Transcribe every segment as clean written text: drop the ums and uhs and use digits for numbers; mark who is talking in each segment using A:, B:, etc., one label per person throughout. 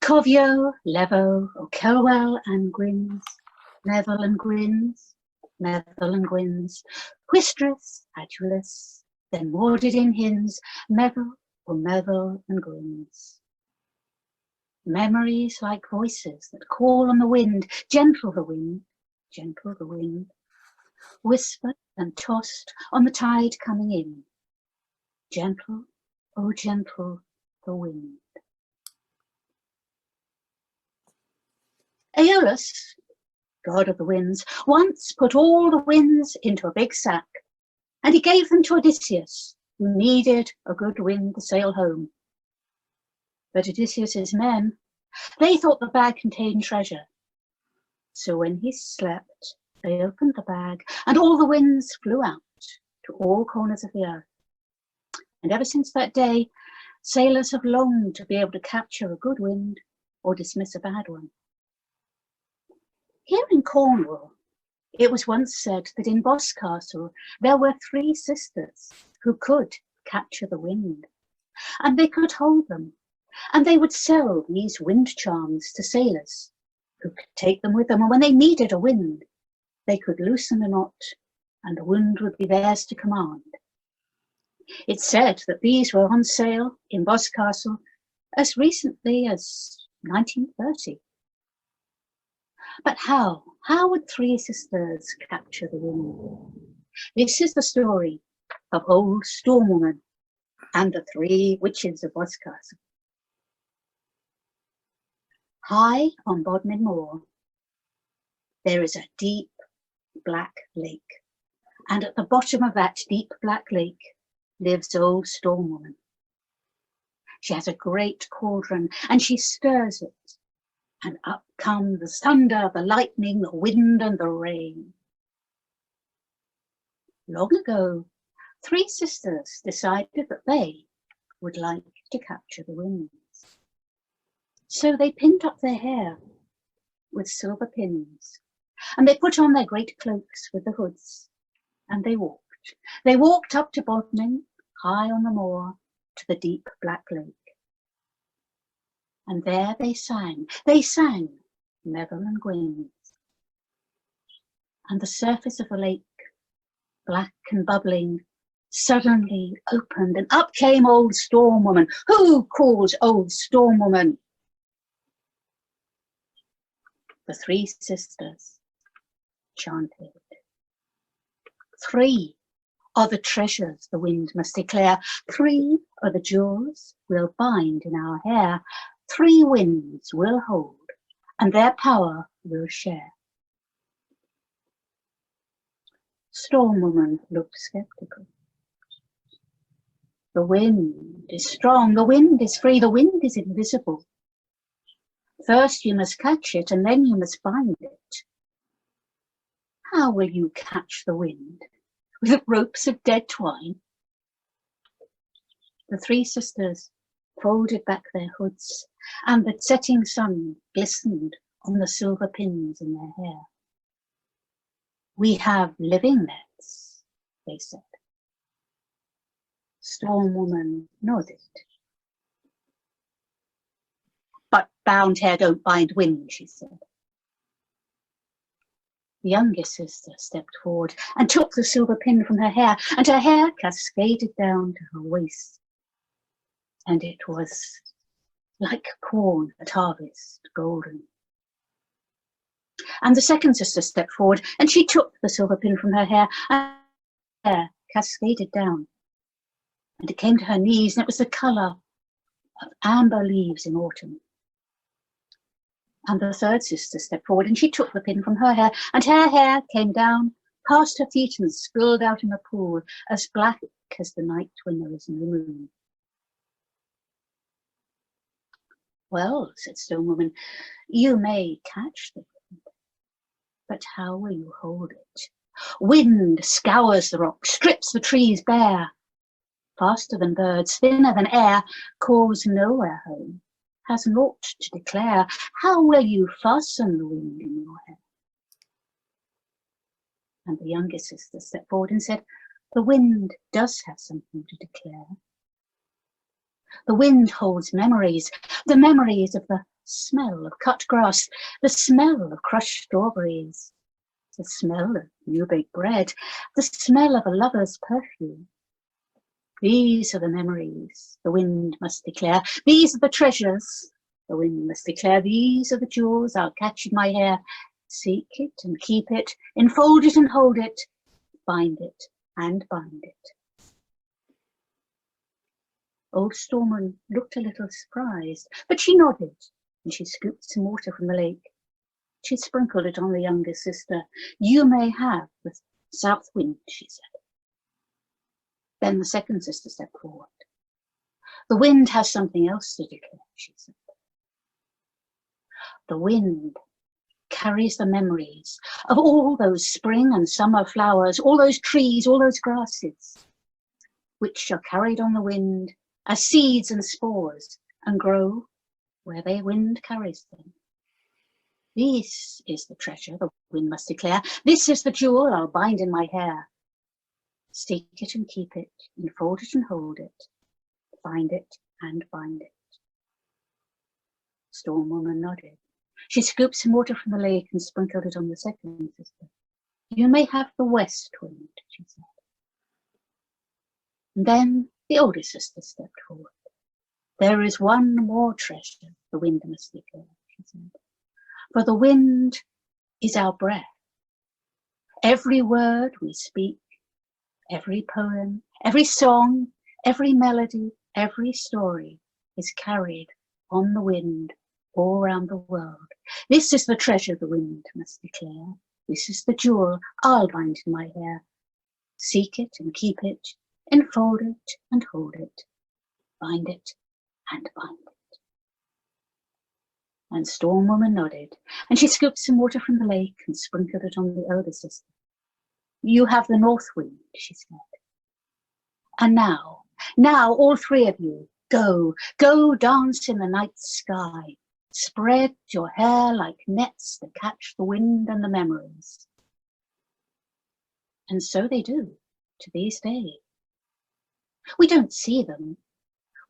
A: Covio, Levo, O'Kelwell and Gwyn's, Neville and Gwyn's, Neville and Gwyn's, Quistris, Adulus, then warded in Hins, Meville or Meville and Gwyn's. Memories like voices that call on the wind, gentle the wind, whispered and tossed on the tide coming in. Gentle, oh gentle, the wind. Aeolus, god of the winds, once put all the winds into a big sack, and he gave them to Odysseus, who needed a good wind to sail home. But Odysseus's men, they thought the bag contained treasure. So when he slept, they opened the bag, and all the winds flew out to all corners of the earth. And ever since that day, sailors have longed to be able to capture a good wind or dismiss a bad one. Here in Cornwall, it was once said that in Boscastle there were 3 sisters who could capture the wind, and they could hold them, and they would sell these wind charms to sailors who could take them with them, and when they needed a wind, they could loosen a knot, and the wind would be theirs to command. It's said that these were on sale in Boscastle as recently as 1930. But how would 3 sisters capture the wind? This is the story of old Storm Woman and the 3 witches of Boscastle. High on Bodmin Moor, there is a deep black lake, and at the bottom of that deep black lake lives old Storm Woman. She has a great cauldron, and she stirs it, and up come the thunder, the lightning, the wind and the rain. Long ago, 3 sisters decided that they would like to capture the winds. So they pinned up their hair with silver pins, and they put on their great cloaks with the hoods, and they walked. They walked up to Bodmin, high on the moor, to the deep black lake. And there they sang, Neville and Gwyn's. And the surface of the lake, black and bubbling, suddenly opened, and up came old Storm Woman. Who calls old Storm Woman? The 3 sisters chanted. 3 are the treasures the wind must declare. 3 are the jewels we'll bind in our hair. 3 winds we'll hold, and their power we'll share. Storm Woman looked sceptical. The wind is strong, the wind is free, the wind is invisible. First you must catch it, and then you must bind it. How will you catch the wind? With ropes of dead twine? The 3 sisters folded back their hoods, and the setting sun glistened on the silver pins in their hair. We have living nets, they said. Storm Woman nodded. But bound hair don't bind wind, she said. The youngest sister stepped forward and took the silver pin from her hair, and her hair cascaded down to her waist. And it was like corn at harvest, golden. And the second sister stepped forward, and she took the silver pin from her hair, and her hair cascaded down. And it came to her knees, and it was the colour of amber leaves in autumn. And the third sister stepped forward, and she took the pin from her hair, and her hair came down past her feet and spilled out in a pool as black as the night when there is no moon. Well, said Stone Woman, you may catch the wind, but how will you hold it? Wind scours the rock, strips the trees bare, faster than birds, thinner than air, calls nowhere home, has naught to declare. How will you fasten the wind in your hair? And the younger sister stepped forward and said, the wind does have something to declare. The wind holds memories, the memories of the smell of cut grass, the smell of crushed strawberries, the smell of new baked bread, the smell of a lover's perfume. These are the memories the wind must declare. These are the treasures the wind must declare. These are the jewels I'll catch in my hair. Seek it and keep it, enfold it and hold it, bind it and bind it. Old Stormwind looked a little surprised, but she nodded, and she scooped some water from the lake. She sprinkled it on the younger sister. You may have the south wind, she said. Then the second sister stepped forward. The wind has something else to declare, she said. The wind carries the memories of all those spring and summer flowers, all those trees, all those grasses, which are carried on the wind as seeds and spores and grow where the wind carries them. This is the treasure the wind must declare. This is the jewel I'll bind in my hair. Seek it and keep it, enfold it and hold it, find it and bind it. Storm Woman nodded. She scooped some water from the lake and sprinkled it on the second sister. You may have the west wind, she said. And then the older sister stepped forward. There is one more treasure the wind must declare, she said. For the wind is our breath. Every word we speak, every poem, every song, every melody, every story is carried on the wind all round the world. This is the treasure the wind must declare. This is the jewel I'll bind in my hair. Seek it and keep it, enfold it and hold it, bind it and bind it. And Storm Woman nodded, and she scooped some water from the lake and sprinkled it on the elder sister. You have the north wind, she said. And now, all three of you, go dance in the night sky. Spread your hair like nets to catch the wind and the memories. And so they do to these days. We don't see them.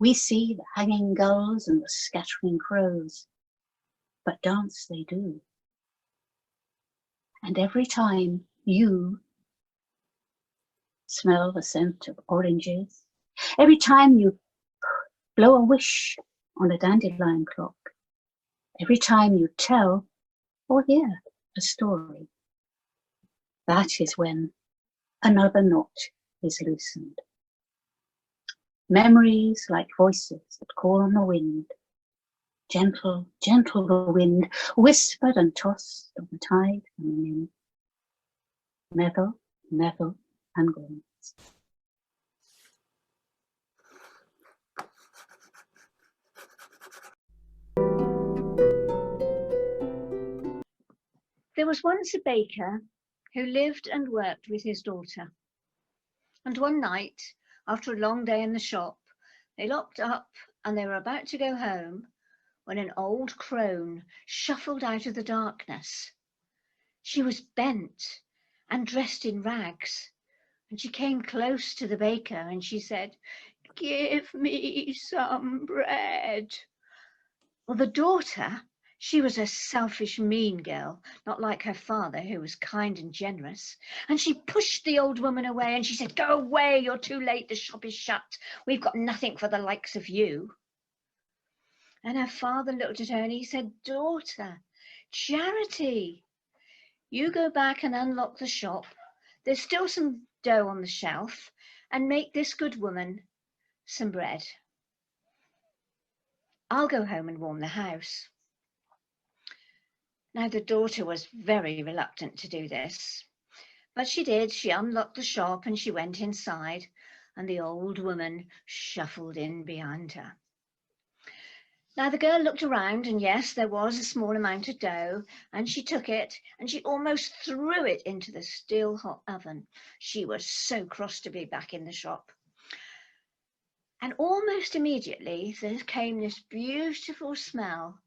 A: We see the hanging gulls and the scattering crows, but dance they do. And every time you smell the scent of oranges, every time you blow a wish on a dandelion clock, every time you tell or hear a story, that is when another knot is loosened. Memories like voices that call on the wind. Gentle, gentle the wind, whispered and tossed on the tide coming in. Meddle, meddle and grins.
B: There was once a baker who lived and worked with his daughter. And one night, after a long day in the shop, they locked up and they were about to go home when an old crone shuffled out of the darkness. She was bent and dressed in rags, and she came close to the baker and she said, "Give me some bread." Well, the daughter, she was a selfish, mean girl, not like her father, who was kind and generous. And she pushed the old woman away and she said, "Go away, you're too late, the shop is shut. We've got nothing for the likes of you." And her father looked at her and he said, "Daughter, charity. You go back and unlock the shop. There's still some dough on the shelf, and make this good woman some bread. I'll go home and warm the house." Now the daughter was very reluctant to do this, but she did. She unlocked the shop and she went inside, and the old woman shuffled in behind her. Now the girl looked around, and yes, there was a small amount of dough, and she took it and she almost threw it into the still hot oven. She was so cross to be back in the shop. And almost immediately there came this beautiful smell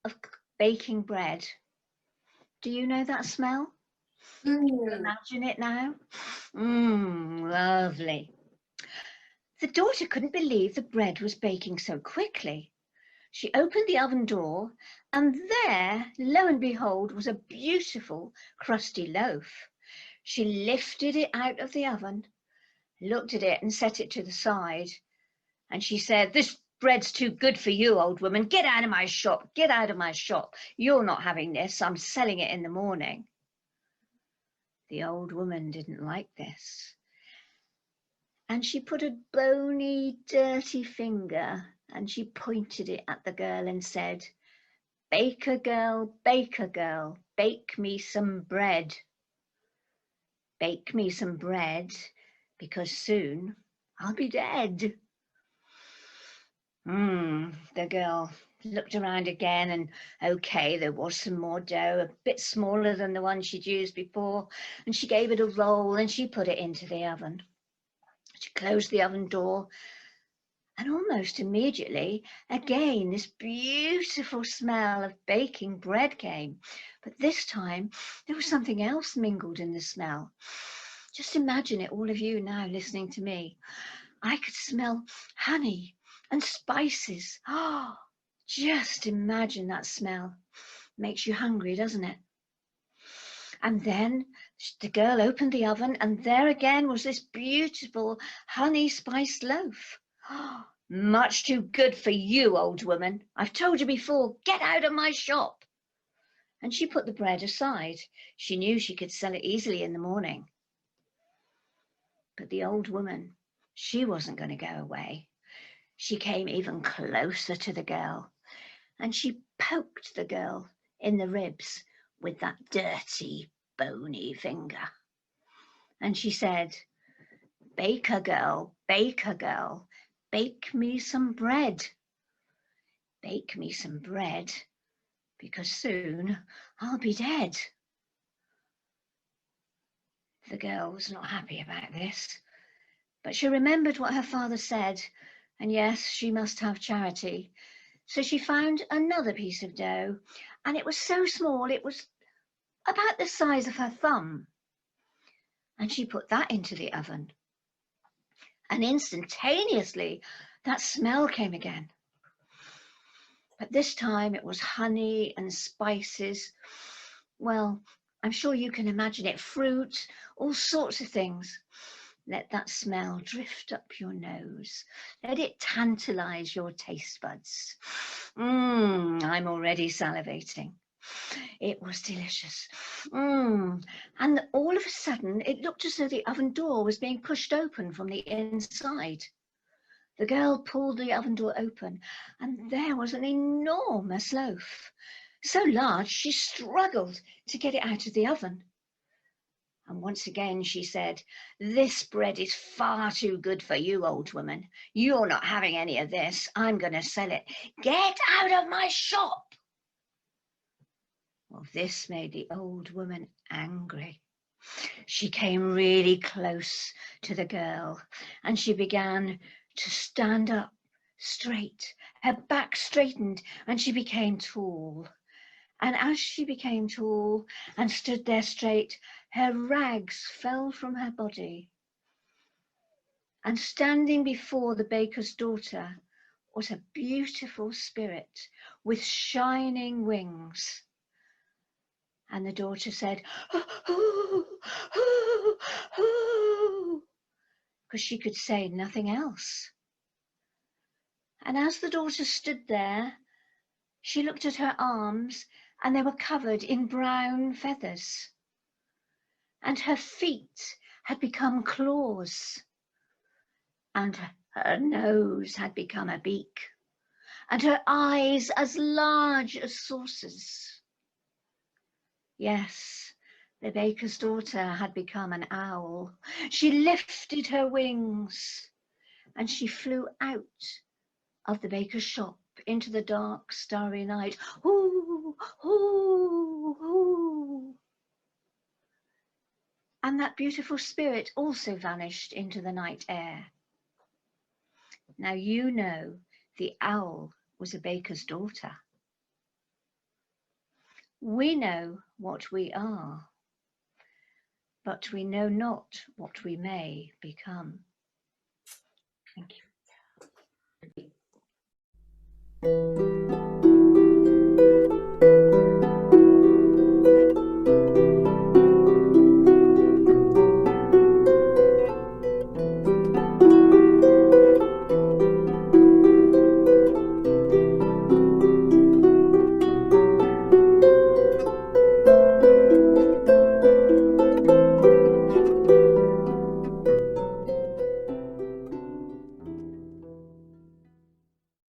B: of baking bread. Do you know that smell? Can you imagine it now? Lovely. The daughter couldn't believe the bread was baking so quickly. She opened the oven door, and there, lo and behold, was a beautiful crusty loaf. She lifted it out of the oven, looked at it and set it to the side, and she said, "This bread's too good for you, old woman. Get out of my shop. Get out of my shop. You're not having this. I'm selling it in the morning." The old woman didn't like this, and she put a bony, dirty finger and she pointed it at the girl and said, baker girl, bake me some bread. Bake me some bread, because soon I'll be dead." The girl looked around again, and okay, there was some more dough, a bit smaller than the one she'd used before, and she gave it a roll and she put it into the oven. She closed the oven door, and almost immediately, again, this beautiful smell of baking bread came. But this time, there was something else mingled in the smell. Just imagine it, all of you now listening to me. I could smell honey and spices. Oh, just imagine that smell. Makes you hungry, doesn't it? And then the girl opened the oven, and there again was this beautiful honey spiced loaf. Oh, much too good for you, old woman. I've told you before, get out of my shop. And she put the bread aside. She knew she could sell it easily in the morning. But the old woman, she wasn't going to go away. She came even closer to the girl, and she poked the girl in the ribs with that dirty, bony finger. And she said, baker girl, bake me some bread. Bake me some bread, because soon I'll be dead." The girl was not happy about this, but she remembered what her father said, and yes, she must have charity. So she found another piece of dough, and it was so small, it was about the size of her thumb. And she put that into the oven. And instantaneously, that smell came again. But this time it was honey and spices. Well, I'm sure you can imagine it. Fruit, all sorts of things. Let that smell drift up your nose. Let it tantalize your taste buds. I'm already salivating. It was delicious. And all of a sudden, it looked as though the oven door was being pushed open from the inside. The girl pulled the oven door open, and there was an enormous loaf, so large she struggled to get it out of the oven. And once again she said, "This bread is far too good for you, old woman. You're not having any of this. I'm going to sell it. Get out of my shop." Well, this made the old woman angry. She came really close to the girl, and she began to stand up straight. Her back straightened, and she became tall. And as she became tall and stood there straight, her rags fell from her body. And standing before the baker's daughter was a beautiful spirit with shining wings. And the daughter said, "Oh, oh, oh," because she could say nothing else. And as the daughter stood there, she looked at her arms, and they were covered in brown feathers. And her feet had become claws, and her nose had become a beak, and her eyes as large as saucers. Yes, the baker's daughter had become an owl. She lifted her wings, and she flew out of the baker's shop into the dark, starry night. Ooh, ooh, ooh. And that beautiful spirit also vanished into the night air. Now you know the owl was a baker's daughter. We know what we are, but we know not what we may become. Thank you.